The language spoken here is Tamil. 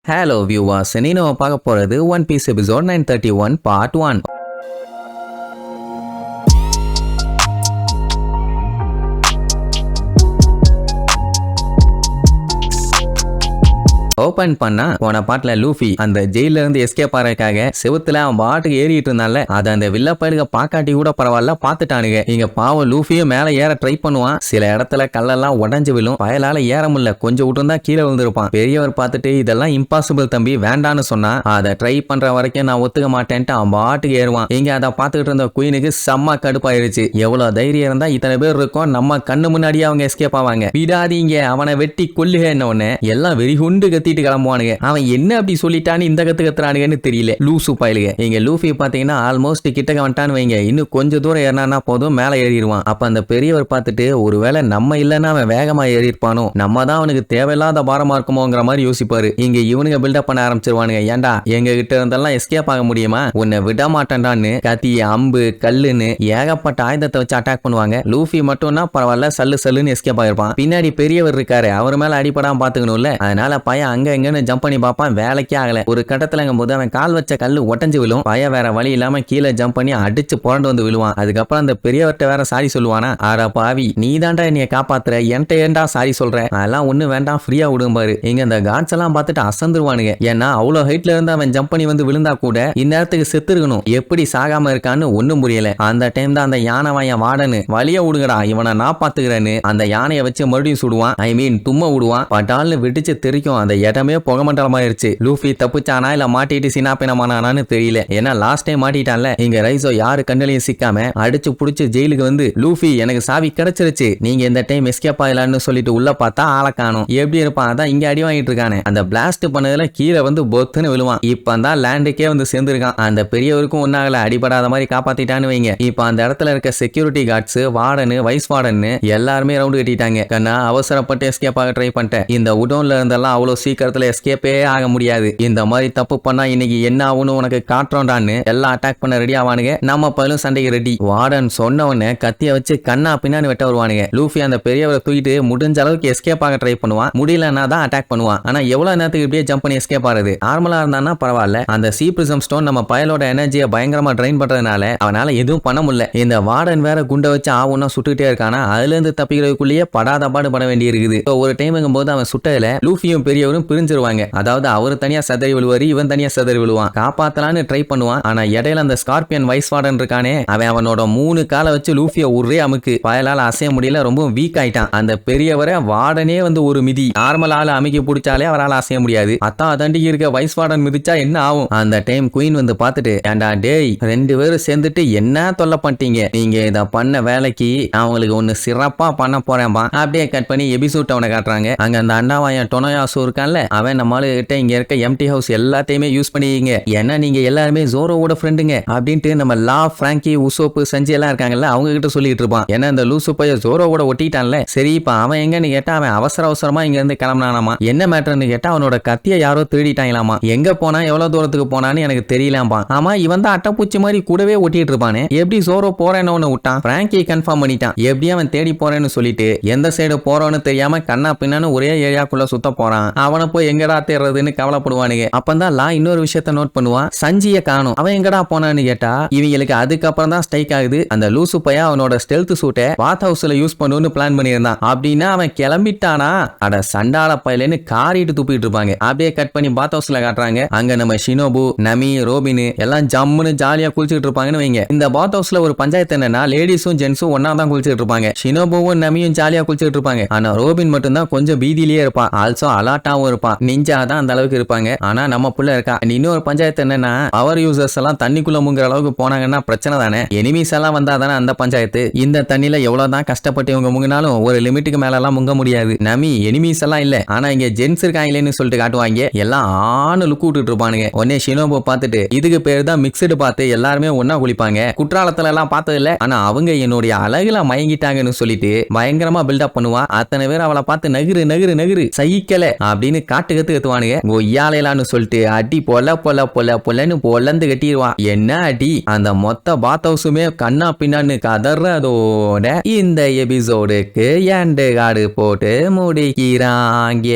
Hello viewers, இன்னைக்கு நம்ம பார்க்க போறது one piece episode 931 part 1. Open பண்ணா போன பாட்டுல லூஃபி அந்த ஜெயில இருந்து எஸ்கேப் ஆறதுக்காக செவுத்துல அவன் பாட்டுக்கு ஏறிட்டு இருந்தால அதை அந்த வில்ல பயலுக பாக்காட்டி கூட பரவாயில்ல பாத்துட்டானுங்க. இங்க பாவம் லூஃபியும் மேல ஏற ட்ரை பண்ணுவான். சில இடத்துல கல்லெல்லாம் உடஞ்சு விழும். பயலால ஏற முடியல, கொஞ்சம் விட்டு தான் கீழே விழுந்திருப்பான். பெரியவர் பார்த்துட்டு இதெல்லாம் இம்பாசிபிள் தம்பி, வேண்டான்னு சொன்னா அதை ட்ரை பண்ற வரைக்கும் நான் ஒத்துக்க மாட்டேன்ட்டு அவன் பாட்டுக்கு ஏறுவான். இங்க அதை பார்த்துக்கிட்டு இருந்த குயினுக்கு செம்ம கடுப்பாயிருச்சு. எவ்வளவு தைரியம் இருந்தா இத்தனை பேர் இருக்கும், நம்ம கண்ணு முன்னாடியே அவங்க எஸ்கேப் ஆவாங்க, விடாதீங்க அவனை வெட்டி கொல்லுக என்ன எல்லாம் வெறிகுண்டு கத்திட்டு கிளம்புவானுங்க. அவன் என்ன அப்படி சொல்லிட்டான்னு இந்த கத்துறானுங்கன்னு தெரியல லூசு பயலுக. இங்க லூஃபி பாத்தீங்கன்னா ஆல்மோஸ்ட் கிட்டக்க வந்துட்டான்னு வைங்க, இன்னும் கொஞ்சம் தூரம் ஏறினா போதும் மேல ஏறிடுவான். அப்ப அந்த பெரியவர் பார்த்துட்டு ஒருவேளை நம்ம இல்லைன்னா அவன் வேகமா ஏறிப்பானோ, நம்ம தான் அவனுக்கு தேவையில்லாத பாரமா இருக்குமோங்கிற மாதிரி யோசிப்பாரு. இங்க இவனுங்க பில்டப் பண்ண ஆரம்பிச்சிருவானுங்க. ஏன்டா எங்க கிட்ட இருந்தெல்லாம் எஸ்கேப் ஆக முடியுமா, உன்னை விட மாட்டேன்டான்னு கத்தி அம்பு கல்லுன்னு ஏகப்பட்ட ஆயுதத்தை வச்சு அட்டாக் பண்ணுவாங்க. லூஃபி மட்டும்னா பரவாயில்ல, சல்லுன்னு எஸ்கேப் ஆகிருப்பான். பின்னாடி பெரியவர் இருக்காரு, அவர் மேல அடிப்படாம பாத்துக்கணும்ல, அதனால பையன் அங்க எங்கன்னு ஜம்ப் பண்ணி பார்ப்பான். வேலைக்கே ஆகல. ஒரு கட்டத்துலங்கும் போது அவன் கால் வச்ச கல்லு உடஞ்சு விழும். பையன் வேற வழி இல்லாம கீழே ஜம்ப் பண்ணி அடிச்சு புரண்டு வந்து விழுவான். அதுக்கப்புறம் அந்த பெரியவர்கிட்ட வேற சாரி சொல்லுவானா, ஆரா பாவி நீ தாண்டா என்னைய காப்பாத்துற, என்கிட்ட ஏண்டா சாரி சொல்ற, அதெல்லாம் ஒண்ணு வேண்டாம் ஃப்ரீயா விடும்பாரு. இங்க இந்த காட்ஸ் எல்லாம் பார்த்துட்டு அசந்துருவானுங்க. ஏன்னா அவ்வளவு ஹைட்ல இருந்து அவன் ஜம்ப் பண்ணி வந்து விழுந்தா கூட இந்நேரத்துக்கு செத்து இருக்கணும், எப்படி சாகாம இருக்கான்னு ஒண்ணும் புரியல. அந்த டைம் தான் அந்த யானை வாயன் வாடனு வழிய விடுங்கடா இவனை நான் பாத்துக்கிறேன்னு அந்த யானையை வச்சு மறுபடியும் சுடுவான். ஐ மீன் தும்ம விடுவான். பட்டால்னு வெடிச்சு தெரிக்கும். அந்த இடமே புகமண்டலமாயிருச்சு. லூஃபி தப்பிச்சானா இல்ல மாட்டிட்டு சினாப்பினமானான்னு தெரியல. ஏன்னா லாஸ்ட் டைம் மாட்டிட்டான்ல. இங்க ரைசோ யாரு கண்ணிலையும் சிக்காம அடிச்சு புடிச்சு ஜெயிலுக்கு வந்து லூஃபி எனக்கு சாவி கிடைச்சிருச்சு, நீங்க இந்த டைம் எஸ்கேப் ஆகலான்னு சொல்லிட்டு உள்ள பார்த்தா ஆளை காணும். எப்படி இருப்பான், அதான் இங்க அடி வாங்கிட்டு இருக்கானே. அந்த பிளாஸ்ட் பண்ணதுல கீழே வந்து பொத்துன்னு விழுவான். இப்ப தான் லேண்டுக்கே வந்து சேர்ந்துருக்கான். அந்த பெரியவருக்கும் ஒன்னாகல, அடிபடாத மாதிரி காப்பாத்திட்டான்னு வைங்க. இப்ப அந்த இடத்துல இருக்க செக்யூரிட்டி கார்ட்ஸ், வார்டனு, வைஸ் வார்டன்னு எல்லாருமே ரவுண்டு கட்டிட்டாங்க. கண்ணா அவசரப்பட்டு எஸ்கேப் ஆக ட்ரை பண்ணிட்டேன். இந்த உடோன்ல இருந்தெல்லாம் அவ்வளவு சீக்கிரத்துல எஸ்கேப்பே ஆக முடியாது. இந்த மாதிரி தப்பு பண்ணா இன்னைக்கு என்ன ஆகும்னு உனக்கு காட்டுறோம்டான்னு எல்லாம் அட்டாக் பண்ண ரெடி ஆவானுங்க. நம்ம பயிலும் சண்டைக்கு ரெடி. வார்டன் சொன்ன உடனே கத்திய வச்சு கண்ணா பின்னான்னு வெட்ட வருவானுங்க. லூஃபி அந்த பெரியவரை தூக்கிட்டு முடிஞ்ச அளவுக்கு எஸ்கேப் ஆக ட்ரை பண்ணுவான். முடியலன்னா தான் அட்டாக் பண்ணுவான். ஆனா எவ்வளவு நேரத்துக்கு இப்படியே ஜம்ப் பண்ணி எஸ்கேப் ஆகுது. நார்மலா இருந்தானா பரவாயில்ல. அந்த சி பிரிசம் ஸ்டோன் நம்ம பயலோட எனர்ஜியை பயங்கரமா ட்ரைன் பண்றதுனால அவனால எதுவும் பண்ண முடியல. இந்த வார்டன் வேற குண்டை வச்சு ஆவுன்னா சுட்டுக்கிட்டே இருக்கானா, அதுல இருந்து தப்பிக்கிறதுக்குள்ளேயே படாத பாடு பட வேண்டி இருக்குது. ஒரு டைம் போது அவன் சுட்டதுல லூஃபியும் பெரியவரும் பிரிஞ்சிருவாங்க. அதாவது அவர் தனியா சதறி விழுவாரு, இவன் தனியா சதறி விழுவான். காப்பாத்தலான்னு ட்ரை பண்ணுவான். ஆனா இடையில அந்த ஸ்கார்பியன் வைஸ் வார்டன் இருக்கானே, அவனோட 3 காலை வச்சு லூஃபிய ஒரே அமுக்கு. பயலால அசைய முடியல, ரொம்ப வீக் ஆயிட்டான். அந்த பெரியவரை வார்டனே வந்து ஒரு மிதி. நார்மல் ஆளு அமைக்க பிடிச்சாலே அவரால் அசைய முடியாது. தண்டிக்கு இருக்க வைஸ் வார்டன் மிதிச்சா என்ன ஆகும். அந்த டைம் குயின் வந்து பார்த்துட்டு, ஏண்டா டேய் 2 பேரும் சேர்ந்துட்டு என்ன தொல்லை பண்ணிட்டீங்க, நீங்க இத பண்ண வேலைக்கு நான் உங்களுக்கு ஒன்னு சிறப்பா பண்ண போறேன்பா. அப்படியே கட் பண்ணி எபிசோட் அவனை காட்டுறாங்க. அங்க அந்த அண்ணாவாயன் டொனோயாசு இருக்கான்ல, அவன் நம்மளு கிட்ட இங்க இருக்க எம்டி ஹவுஸ் எல்லாத்தையுமே யூஸ் பண்ணிங்க, ஏன்னா நீங்க எல்லாருமே ஜோரோவோட ஃப்ரெண்டுங்க அப்படின்ட்டு நம்ம லா, பிராங்கி, உசோப்பு, சஞ்சி எல்லாம் இருக்காங்கல்ல, அவங்க கிட்ட சொல்லிட்டு இருப்பான். ஏன்னா இந்த லூசு பைய ஜோரோவோட ஒட்டிட்டான்ல. சரி இப்ப அவன் எங்கன்னு கேட்டா அவன் அவசரமா இங்க இருந்து கிளம்பினானாமா. என்ன மேட்டர்னு கேட்டா அவனோட கத்திய யாரோ திருடிட்டாங்களாமா. எங்க போனா எவ்வளவு தூரத்துக்கு போனான்னு எனக்கு தெரியலாம்பா. ஆமா இவன் தான் அட்டைப்பூச்சி மாதிரி கூடவே ஒட்டிட்டு இருப்பானே, எப்படி ஜோரோ போறேன்னு விட்டான். பிராங்கி கன்ஃபார்ம் பண்ணிட்டான். எப்படி அவன் தேடி போறேன்னு சொல்லிட்டு எந்த சைடு போறோன்னு தெரியாம கண்ணா பின்னான்னு ஒரே ஏரியாக்குள்ள சுத்த போறான். அவனை போய் எங்கடா தேடுறதுன்னு கவலைப்படுவானுங்க. அப்பதான் லா இன்னொரு விஷயத்த நோட் பண்ணுவான். சஞ்சிய காணும், அவன் எங்கடா போனான்னு கேட்டா இவங்களுக்கு அதுக்கப்புறம் தான் ஸ்ட்ரைக் ஆகுது. அந்த லூசு பைய அவனோட ஸ்டெல்த் சூட்டை பாத் ஹவுஸ்ல யூஸ் பண்ணுன்னு பிளான் பண்ணியிருந்தான். அப்படின்னா அவன் கிளம்பிட்டானா, அட சண்டால பையலன்னு காரிட்டு துப்பிட்டு இருப்பாங்க. அப்படியே கட் பண்ணி பாத் ஹவுஸ்ல காட்டுறாங்க. அங்க நம்ம ஷினோபு, நமி, ரோபின் எல்லாம் ஜம்முன்னு ஜாலியா குளிச்சுட்டு இருப்பாங்கன்னு வைங்க. இந்த பாத் ஹவுஸ்ல ஒரு பஞ்சாயத்து என்னன்னா, லேடிஸும் ஜென்ஸும் ஒன்னா தான் குளிச்சுட்டு இருப்பாங்க. ஷினோபுவும் நமியும் ஜாலியா குளிச்சுட்டு இருப்பாங்க. ஆனா ரோபின் மட்டும் தான் கொஞ்சம் பீதியிலேயே இருப்பான். ஆல்சோ அலாட்டாவும் இருப்பான். நிஞ்சா தான் அந்த அளவுக்கு இருப்பாங்க. ஆனா நம்ம புள்ள இருக்கா. இன்னொரு பஞ்சாயத்து என்னன்னா, பவர் யூசர்ஸ் எல்லாம் தண்ணிக்குள்ள முங்குற அளவுக்கு போனாங்கன்னா பிரச்சனை தானே. எனிமீஸ் எல்லாம் வந்தா தானே அந்த பஞ்சாயத்து. இந்த தண்ணியில எவ்வளவுதான் கஷ்டப்பட்டு இவங்க முங்கினாலும் ஒரு லிமிட்டுக்கு மேல எல்லாம் முங்க முடியாது. நமி எனிமீஸ் எல்லாம் இல்ல, ஆனா இங்க ஜென்ஸ் இருக்காங்களேன்னு சொல்லிட்டு காட்டுவாங்க. எல்லாம் ஆணு லுக்கு விட்டுட்டு இருப்பானுங்க. உடனே ஷினோபோ பார்த்துட்டு, இதுக்கு பேர் தான் மிக்சடு பார்த்து எல்லாருமே ஒன்னா குளிப்பாங்க. குற்றாலத்துல எல்லாம் பார்த்தது இல்ல, ஆனா அவங்க என்னுடைய அழகுல மயங்கிட்டாங்கன்னு சொல்லிட்டு பயங்கரமா பில்டப் பண்ணுவா. அத்தனை பேர் அவளை பார்த்து நகரு நகரு நகரு சகிக்கல அப்படின்னு கத்துவானுங்க. கொய்யாலைலான்னு சொல்லிட்டு அடி பொல்லன்னு பொல்லந்து கட்டிடுவான். என்ன அடி, அந்த மொத்த பாத் ஹவுஸுமே கண்ணா பின்னான்னு கதறதோட இந்த எபிசோடுக்கு எண்டு கார்டு போட்டு முடிக்கிறாங்க.